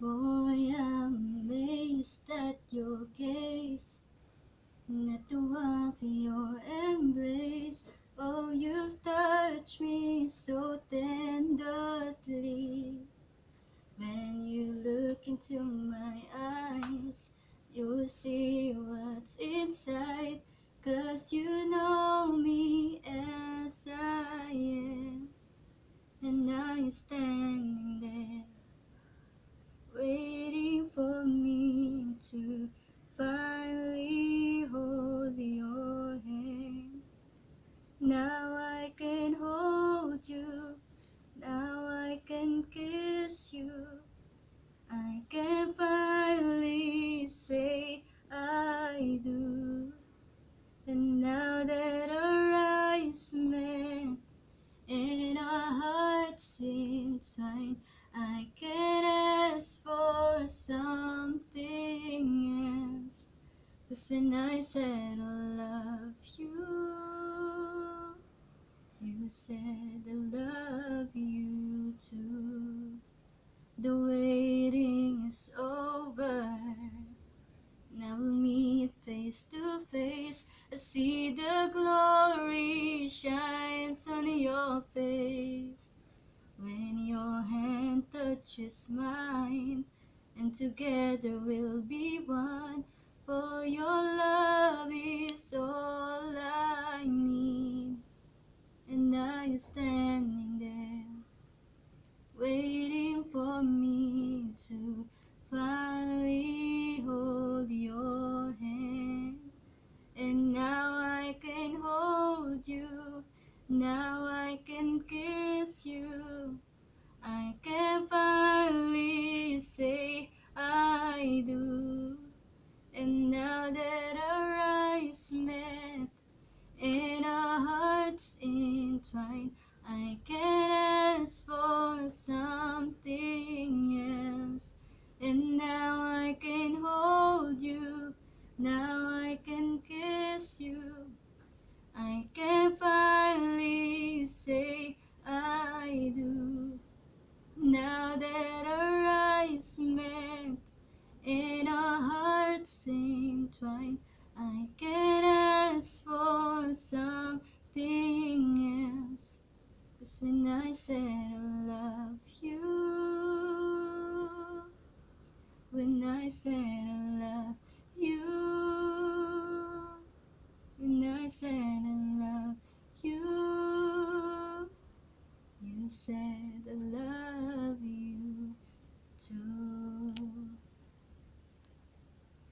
Boy, I'm amazed at your gaze, at the warmth of your embrace. Oh, you've touched me so tenderly. When you look into my eyes, you'll see what's inside. 'Cause you know me as I am. And now you're standing there, waiting for me to finally hold your hand. Now I can hold you, now I can kiss you, I can finally say I do. And now that our eyes met and our hearts entwined, I can't ask for something else. 'Cause when I said I love you, you said I love you too. The waiting is over, now we'll meet face to face. I see the glory shines on your face when your hand touches mine, and together we'll be one. For your love is all I need. And now you're standing there, waiting for me to finally hold your hand. And now I can hold you, now I can kiss you, I can finally say I do. And now that our eyes met and our hearts entwined, I can ask for something else. And now I can hold you, now I can kiss you, I can finally say I do. Now that our eyes met and our hearts entwined, I can ask for something else. 'Cause when I said I love you, when I said I love you, when I said I love you, you said I love you too.